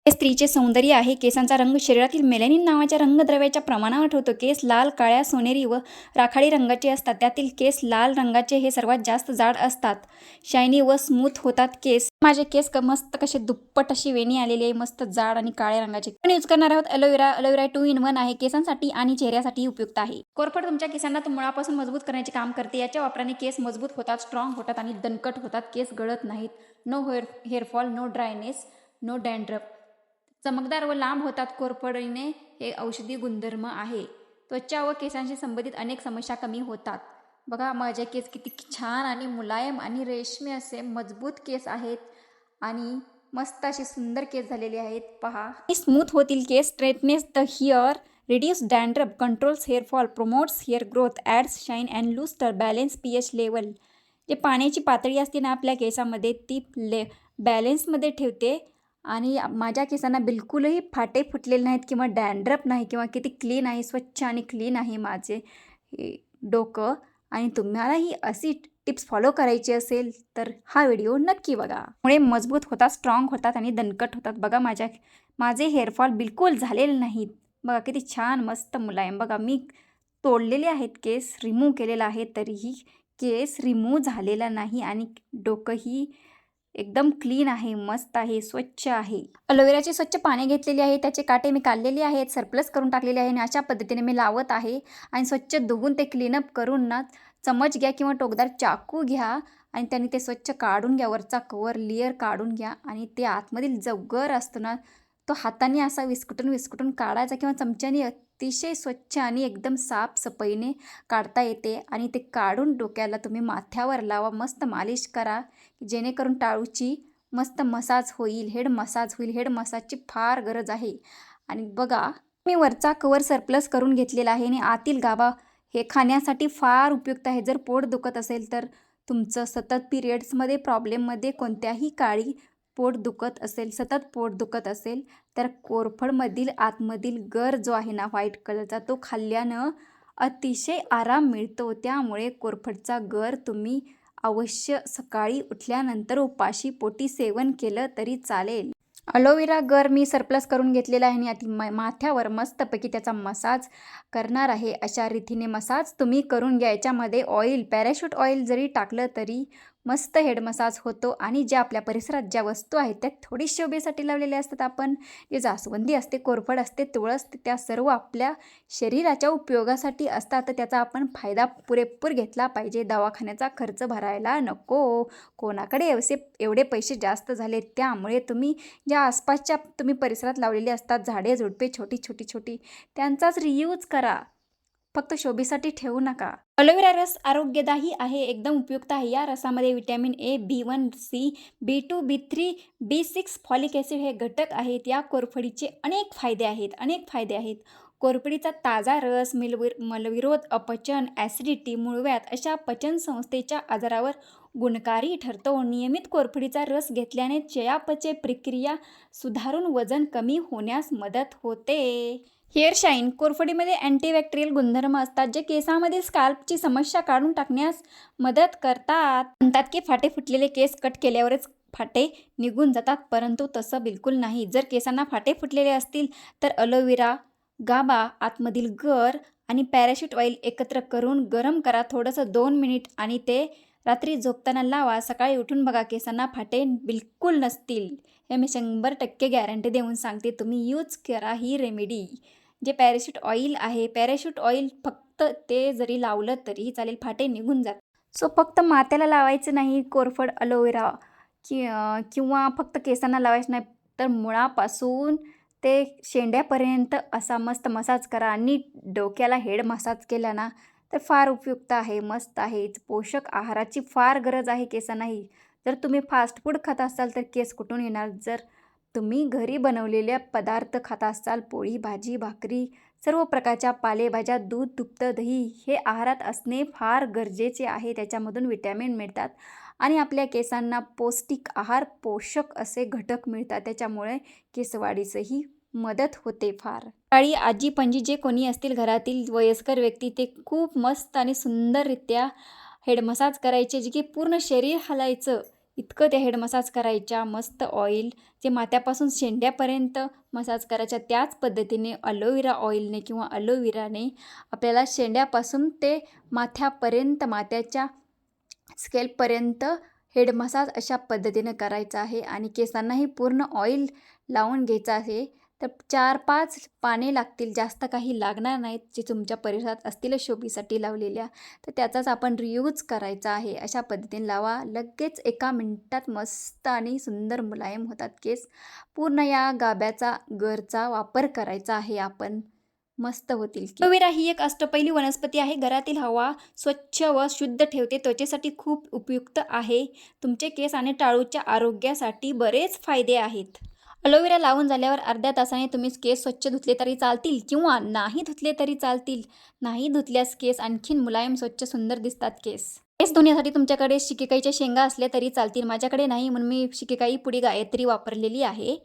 हे स्त्रीचे सौंदर्य आहे. केसांचा रंग शरीरातील मेलॅनिन नावाच्या रंगद्रव्याच्या प्रमाणावर ठेवतो. केस लाल, काळ्या, सोनेरी व राखाडी रंगाचे असतात. त्यातील केस लाल रंगाचे हे सर्वात जास्त जाड असतात. शायनी व स्मूथ होतात केस. माझे केस मस्त कसे दुप्पट अशी वेणी आलेली आहे, मस्त जाड आणि काळ्या रंगाचे. आपण यूज करणार आहोत ॲलोवेरा. ॲलोवेरा 2 in 1 आहे. केसांसाठी आणि चेहऱ्यासाठी उपयुक्त आहे. कोरफड तुमच्या केसांना मुळापासून मजबूत करण्याचे काम करते. याच्या वापराने केस मजबूत होतात, स्ट्रॉंग होतात आणि दणकट होतात. केस गळत नाहीत. No hair fall, no dryness, no dandruff. चमकदार व लांब होतात. कोरफडीने हे औषधी गुणधर्म आहे. त्वचा व केसांशी संबंधित अनेक समस्या कमी होतात. बघा माझे केस किती छान आणि मुलायम आणि रेशमी असे मजबूत केस आहेत आणि मस्त असे सुंदर केस झालेले आहेत. पहा, स्मूथ होतील केस. Straightness the hair, reduce dandruff, controls hair fall, promotes hair growth, adds shine and lustre, balance pH level. जे पाण्याची पातळी असते ना आपल्या केसामध्ये ती बॅलेन्समध्ये ठेवते आणि माझ्या केसांना बिलकुलही फाटे फुटलेले नाहीत किंवा डॅन्ड्रफ नाही किंवा किती क्लीन आहे, स्वच्छ आणि क्लीन आहे माझे डोकं. आणि तुम्हालाही अशी टिप्स फॉलो करायची असेल तर हा व्हिडिओ नक्की बघा. मुळे मजबूत होतात, स्ट्रॉंग होतात आणि दणकट होतात. बघा माझे हेअरफॉल बिलकुल झालेले नाहीत. बघा किती छान मस्त मुलायम. बघा मी तोडलेले आहेत केस, रिमूव्ह केलेला आहे तरीही केस रिमूव्ह झालेला नाही आणि डोकंही एकदम क्लीन आहे, मस्त आहे, स्वच्छ आहे. अलोवेराचे स्वच्छ पाने घेतलेली आहे. त्याचे काटे मी काढलेले आहेत, सरप्लस करून टाकलेले आहे आणि अशा पद्धतीने मी लावत आहे. आणि स्वच्छ धुवून ते क्लीनअप करून ना चमच घ्या किंवा टोकदार चाकू घ्या आणि त्यांनी ते स्वच्छ काढून घ्या. वरचा कवर लेयर काढून घ्या आणि ते आतमधील जो गर असतो ना तो हाताने असा विस्कटून काढायचा किंवा चमच्याने अतिशय स्वच्छ आणि एकदम साफसफाईने काढता येते. आणि ते काढून डोक्याला तुम्ही माथ्यावर लावा, मस्त मालिश करा जेणेकरून टाळूची मस्त मसाज होईल, हेड मसाज होईल. हेड मसाजची फार गरज आहे. आणि बघा मी वरचा कवर सरप्लस करून घेतलेला आहे आणि आतील गाभा हे खाण्यासाठी फार उपयुक्त आहे. जर पोट दुखत असेल तर तुमचं सतत पिरियड्समध्ये प्रॉब्लेममध्ये कोणत्याही काळी पोट दुखत असेल, सतत पोट दुखत असेल तर कोरफडमधील आतमधील गर जो आहे ना व्हाईट कलरचा तो खाल्ल्यानं अतिशय आराम मिळतो. त्यामुळे कोरफडचा गर तुम्ही अवश्य सकाळी उठल्यानंतर उपाशी पोटी सेवन केलं तरी चालेल. अलोवेरा गर मी सरप्लस करून घेतलेला आहे आणि आधी माथ्यावर मस्तपैकी त्याचा मसाज करणार आहे. अशा रीतीने मसाज तुम्ही करून घ्या. याच्यामध्ये ऑइल, पॅराशूट ऑइल जरी टाकलं तरी मस्त हेड मसाज होतो. आणि ज्या आपल्या परिसरात ज्या वस्तू आहेत त्या थोडी शोभेसाठी लावलेल्या असतात. आपण जे जास्वंदी असते, कोरफड असते, तुळस असते, त्या सर्व आपल्या शरीराच्या उपयोगासाठी असतात. तर त्याचा आपण फायदा पुरेपूर घेतला पाहिजे. दवाखान्याचा खर्च भरायला नको. कोणाकडे एवढे पैसे जास्त झाले. त्यामुळे तुम्ही ज्या आसपासच्या तुम्ही परिसरात लावलेली असतात झाडे झुडपे छोटी त्यांचाच रियूज करा. फक्त शोभेसाठी ठेवू नका. अलोवेरा रस आरोग्यदायी आहे, एकदम उपयुक्त आहे. या रसामध्ये vitamin A, B1, C, B2, B3, B6, folic acid हे घटक आहेत. या कोरफडीचे अनेक फायदे आहेत. कोरफडीचा ताजा रस मलविरोध, अपचन, ॲसिडिटी, मूळव्याध अशा पचनसंस्थेच्या आजारावर गुणकारी ठरतो. नियमित कोरफडीचा रस घेतल्याने चयापचय प्रक्रिया सुधारून वजन कमी होण्यास मदत होते. हेअर शाईन, कोरफडीमध्ये अँटीबॅक्टेरियल गुणधर्म असतात जे केसामधील स्काल्पची समस्या काढून टाकण्यास मदत करतात. म्हणतात की फाटे फुटलेले केस कट केल्यावरच फाटे निघून जातात, परंतु तसं बिलकुल नाही. जर केसांना फाटे फुटलेले असतील तर अलोवेरा गाभा, आतमधील गर आणि पॅराशूट ऑइल एकत्र करून गरम करा थोडंसं 2 मिनिट आणि ते रात्री झोपताना लावा. सकाळी उठून बघा केसांना फाटे बिलकुल नसतील. हे मी 100% गॅरंटी देऊन सांगते. तुम्ही यूज करा ही रेमेडी. जे पॅराशूट ऑइल आहे, पॅराशूट ऑइल फक्त ते जरी लावलं तरीही चालेल, फाटे निघून जातात. सो फक्त माथ्याला लावायचं नाही कोरफड अलोवेरा किंवा फक्त केसांना लावायचं नाही, तर मुळापासून ते शेंड्यापर्यंत असा मस्त मसाज करा. आणि डोक्याला हेड मसाज केला ना तर फार उपयुक्त आहे, मस्त आहे. पोषक आहाराची फार गरज आहे केसांनाही. जर तुम्ही फास्ट फूड खात असाल तर केस कुठून येणार. जर तुम्ही घरी बनवलेल्या पदार्थ खात असाल, पोळी, भाजी, भाकरी, सर्व प्रकारच्या पालेभाज्या, दूध, दुभतं दही हे आहारात असणे फार गरजेचे आहे. त्याच्यामधून विटॅमिन मिळतात आणि आपल्या केसांना पौष्टिक आहार, पोषक असे घटक मिळतात. त्याच्यामुळे केसवाढीसही मदत होते फार. सकाळी आजी पणजी जे कोणी असतील घरातील वयस्कर व्यक्ती ते खूप मस्त आणि सुंदररित्या हेड मसाज करायचे, जे की पूर्ण शरीर हलायचं इतकं त्या हेड मसाज करायच्या. मस्त ऑइल जे माथ्यापासून शेंड्यापर्यंत मसाज करायच्या. त्याच पद्धतीने अलोवेरा ऑइलने किंवा अलोवेराने आपल्याला शेंड्यापासून ते माथ्यापर्यंत, माथ्याच्या स्केल्पपर्यंत हेड मसाज अशा पद्धतीने करायचा आहे. आणि केसांनाही पूर्ण ऑइल लावून घ्यायचं आहे. तर 4-5 पाने लागतील, जास्त काही लागणार नाहीत. जे तुमच्या परिसरात असतील शोभीसाठी लावलेल्या, तर त्याचाच आपण रियूज करायचा आहे. अशा पद्धतीने लावा. लगेच 1 मिनिटात मस्त आणि सुंदर मुलायम होतात केस. पूर्ण या गाभ्याचा गरचा वापर करायचा आहे आपण. मस्त होतील केस. अलोवेरा ही एक अष्टपैलू वनस्पती आहे. घरातील हवा स्वच्छ व शुद्ध ठेवते. त्वचेसाठी खूप उपयुक्त आहे. तुमचे केस आणि टाळूच्या आरोग्यासाठी बरेच फायदे आहेत. अलोवेरा लावून झाल्यावर अर्ध्या तासाने तुम्ही केस स्वच्छ धुतले तरी चालतील किंवा नाही धुतले तरी चालतील. नाही धुतल्यास केस आणखीन मुलायम, स्वच्छ, सुंदर दिसतात केस. केस धुण्यासाठी तुमच्याकडे शिकेकाईच्या शेंगा असल्या तरी चालतील. माझ्याकडे नाही म्हणून मी शिकेकाई पुडी गायत्री वापरलेली आहे.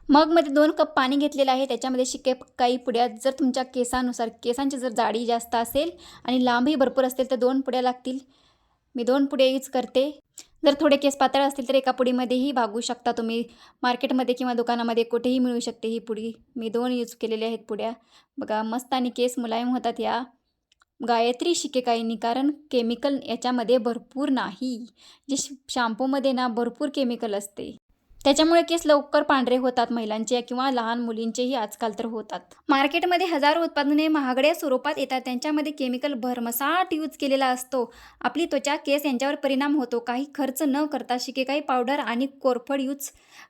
मगमध्ये 2 कप पाणी घेतलेलं आहे. त्याच्यामध्ये शिकेकाई पुड्या, जर तुमच्या केसानुसार, केसांची जर जाडी जास्त असेल आणि लांबही भरपूर असेल तर 2 पुड्या लागतील. मी 2 पुड्या यूज करते. जर थोडे केस पातळ असतील तर 1 पुडीमध्येही भागू शकता तुम्ही. मार्केटमध्ये किंवा दुकानामध्ये कुठेही मिळू शकते ही पुडी. मी 2 यूज केलेल्या आहेत पुड्या. बघा मस्त आणि केस मुलायम होतात या गायत्री शिकेकाईंनी. कारण केमिकल याच्यामध्ये भरपूर नाही. जे शॅम्पूमध्ये ना भरपूर केमिकल असते, त्याच्यामुळे केस लवकर पांढरे होतात महिलांचे किंवा लहान मुलींचेही आजकाल तर होतात. मार्केटमध्ये हजारो उत्पादने महागड्या स्वरूपात येतात. त्यांच्यामध्ये केमिकल भरमसाठ यूज केलेला असतो. आपली त्वचा, केस यांच्यावर परिणाम होतो. काही खर्च न करता शिकेकाई पावडर आणि कोरफड यूज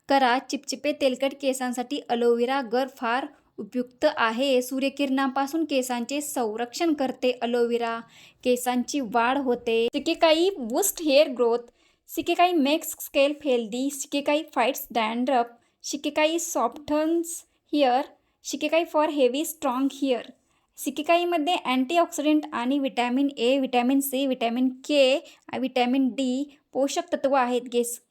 करा. चिपचिपे तेलकट केसांसाठी अलोवेरा गर फार उपयुक्त आहे. सूर्यकिरणांपासून केसांचे संरक्षण करते. अलोवेरा केसांची वाढ होते. Shikakai boost hair growth. Shikakai makes scalp healthy. Shikakai fights dandruff. Shikakai softens hair. Shikakai for heavy strong hair. शिकेकाईमध्ये अँटीऑक्सिडंट आणि vitamin A, vitamin C, vitamin K, vitamin D पोषक तत्व आहेत.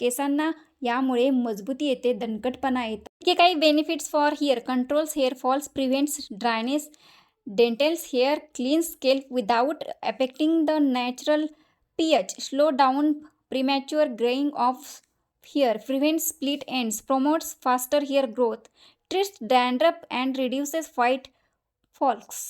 केसांना यामुळे मजबूती येते, दणकटपणा येतो. Shikakai benefits for hair. Controls hair falls, prevents dryness, detangles hair, cleanse scalp without affecting the natural pH, slow down premature graying of hair, prevents split ends, promotes faster hair growth, treats dandruff and reduces white folds.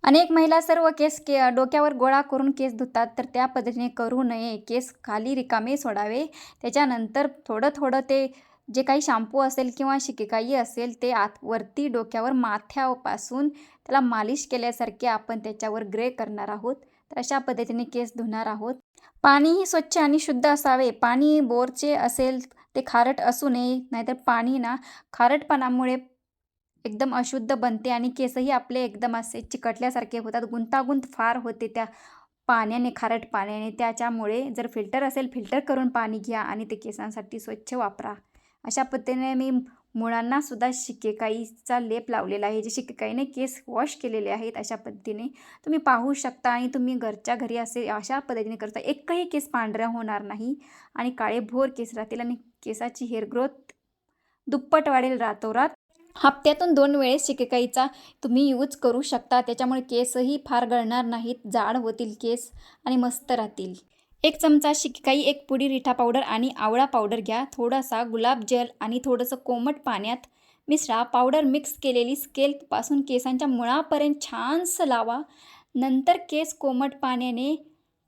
अनेक महिला सर्व केस डोक्यावर गोळा करून केस धुतात, तर त्या पद्धतीने करू नये. केस खाली रिकामे सोडावे. त्याच्यानंतर थोडं ते जे काही शॅम्पू असेल किंवा शिकेकाई असेल ते वरती डोक्यावर माथ्यापासून त्याला मालिश केल्यासारखे आपण त्याच्यावर ग्रे करणार आहोत. तर अशा पद्धतीने केस धुणार आहोत. पाणीही स्वच्छ आणि शुद्ध असावे. पाणी बोरचे असेल ते खारट असू नये, नाहीतर पाणी ना खारटपणामुळे एकदम अशुद्ध बनते आणि केसही आपले एकदम असे चिकटल्यासारखे होतात. गुंतागुंत फार होते त्या पाण्याने, खारट पाण्याने. त्याच्यामुळे जर फिल्टर असेल, फिल्टर करून पाणी घ्या आणि ते केसांसाठी स्वच्छ वापरा. अशा पद्धतीने मी मुळांना सुद्धा शिकेकाईचा लेप लावलेला आहे. जे शिकेकाईने केस वॉश केलेले आहेत अशा पद्धतीने तुम्ही पाहू शकता. आणि तुम्ही घरच्या घरी अशा पद्धतीने करता, एकही केस पांढरा होणार नाही आणि काळेभोर केस राहतील आणि केसाची हेअर ग्रोथ दुप्पट वाढेल रातोरात. हप्त्यातून 2 वेळेस शिकेकाईचा तुम्ही यूज करू शकता. त्याच्यामुळे केसही फार गळणार नाहीत, जाड होतील केस आणि मस्त राहतील. 1 चमचा शिकेकाई, 1 पुडी रिठा पावडर आणि आवळा पावडर घ्या. थोडासा गुलाब जल आणि थोडंसं कोमट पाण्यात मिसळा. पावडर मिक्स केलेली स्कॅल्पपासून केसांच्या मुळापर्यंत छानसं लावा. नंतर केस कोमट पाण्याने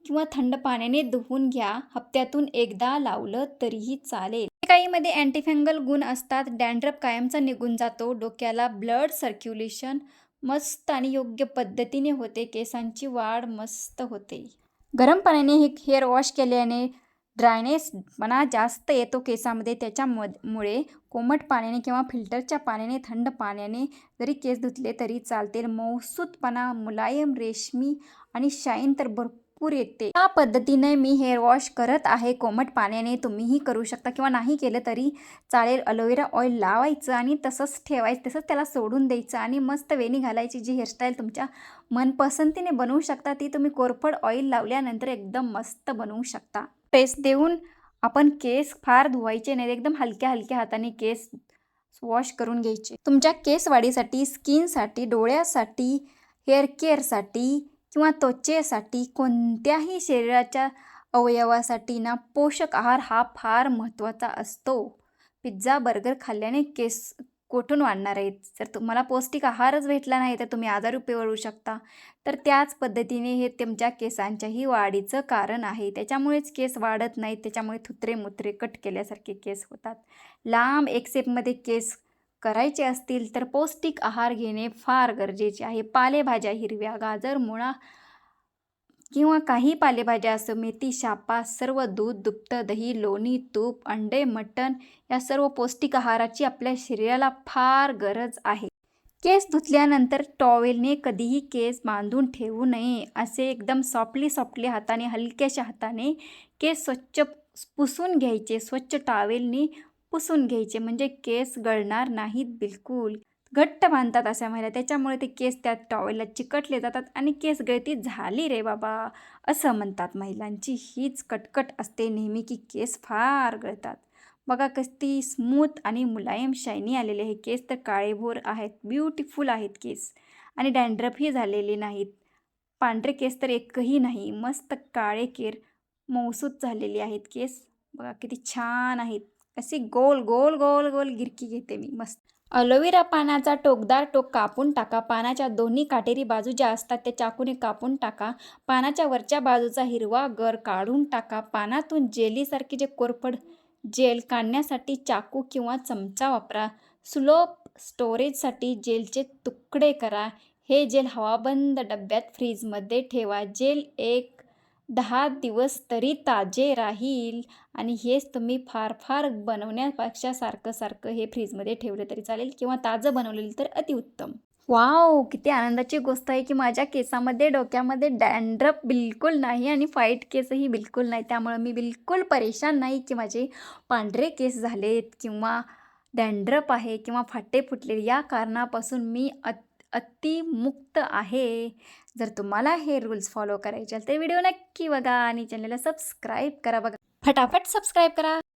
किंवा थंड पाण्याने धुवून घ्या. हप्त्यातून एकदा लावलं तरीही चालेल. शिकेकाईमध्ये अँटीफंगल गुण असतात. डॅन्ड्रफ कायमचा निघून जातो. डोक्याला ब्लड सर्क्युलेशन मस्त आणि योग्य पद्धतीने होते. केसांची वाढ मस्त होते. गरम पाण्याने हेअर वॉश केल्याने ड्रायनेसपणा जास्त येतो केसामध्ये. त्याच्यामुळे कोमट पाण्याने किंवा फिल्टरच्या पाण्याने, थंड पाण्याने जरी केस धुतले तरी चालते. मऊसूतपणा, मुलायम, रेशमी आणि शाईन तर भरपूर येते. या पद्धतीने मी हेअर वॉश करत आहे कोमट पाण्याने. तुम्हीही करू शकता किंवा नाही केलं तरी चालेल. अलोवेरा ऑइल लावायचं आणि तसंच ठेवायचं, तसंच त्याला सोडून द्यायचं आणि मस्त वेणी घालायची. जी हेअरस्टाईल तुमच्या मनपसंतीने बनवू शकता ती तुम्ही कोरफड ऑइल लावल्यानंतर एकदम मस्त बनवू शकता. प्रेस देऊन आपण केस फार धुवायचे नाही, एकदम हलक्या हलक्या हाताने केस वॉश करून घ्यायचे. तुमच्या केस वाढीसाठी, स्किनसाठी, डोळ्यासाठी, हेअर केअरसाठी किंवा त्वचेसाठी, कोणत्याही शरीराच्या अवयवासाठी ना पोषक आहार हा फार महत्त्वाचा असतो. पिझ्झा, बर्गर खाल्ल्याने केस कुठून वाढणार आहेत? जर तुम्हाला पौष्टिक आहारच भेटला नाही तर तुम्ही आजारी पडू शकता. तर त्याच पद्धतीने हे तुमच्या केसांच्याही वाढीचं कारण आहे. त्याच्यामुळेच केस वाढत नाहीत. त्याच्यामुळे थुत्रे-मुत्रे कट केल्यासारखे केस होतात. लांब एकशेपमध्ये केस करायचे असतील तर पौष्टिक आहार घेणे फार गरजेचे आहे. पालेभाज्या हिरव्या, गाजर, मुळा किंवा काही पालेभाज्या असं मेथी, शापा, सर्व दूध, दुभतं दही, लोणी, तूप, अंडे, मटण या सर्व पौष्टिक आहाराची आपल्या शरीराला फार गरज आहे. केस धुतल्यानंतर टॉवेलने कधीही केस बांधून ठेवू नये. असे एकदम सॉफ्टली हाताने, हलक्याशा हाताने केस स्वच्छ पुसून घ्यायचे. स्वच्छ टॉवेलने पुसून घ्यायचे म्हणजे केस गळणार नाहीत बिलकुल. घट्ट बांधतात अशा महिला, त्याच्यामुळे ते केस त्या टॉवेलला चिकटले जातात आणि केस गळती झाली रे बाबा असं म्हणतात. महिलांची हीच कटकट असते नेहमी की केस फार गळतात. बघा किती स्मूथ आणि मुलायम शायनी आलेले आहे केस, तर काळेभोर आहेत, ब्युटिफुल आहेत केस आणि डॅन्ड्रफही झालेले नाहीत. पांढरे केस तर एकही नाही, मस्त काळे केर मऊसूत झालेले आहेत केस. बघा किती छान आहेत. अशी गोल गोल गोल गोल गिरकी घेते मी मस्त. अलोवेरा पानाचा टोकदार टोक कापून टाका. पानाच्या दोन्ही काटेरी बाजू ज्या असतात त्या चाकूने कापून टाका. पानाच्या वरच्या बाजूचा हिरवा गर काढून टाका. पानातून जेलीसारखे जे कोरफड जेल काढण्यासाठी चाकू किंवा चमचा वापरा. स्लो स्टोरेजसाठी जेलचे तुकडे करा. हे जेल हवाबंद डब्यात फ्रीजमध्ये ठेवा. जेल 10 दिवस तरी ताजे राहील आणि हेच तुम्ही फार बनवण्यापेक्षा सारखं हे फ्रीजमध्ये ठेवलं तरी चालेल किंवा ताजं बनवलेलं तर अतिउत्तम. वाव! किती आनंदाची गोष्ट आहे की माझ्या केसामध्ये, डोक्यामध्ये डॅन्ड्रफ बिलकुल नाही आणि व्हाईट केसही बिलकुल नाही. त्यामुळं मी बिलकुल परेशान नाही की माझे पांढरे केस झालेत किंवा डॅन्ड्रफ आहे किंवा फाटे फुटले. या कारणापासून मी अतिमुक्त आहे. जर तुम्हाला हे रूल्स फॉलो करायचे असेल तर व्हिडिओ नक्की बघा आणि चॅनलला सबस्क्राईब करा. बघा फटाफट सबस्क्राईब करा.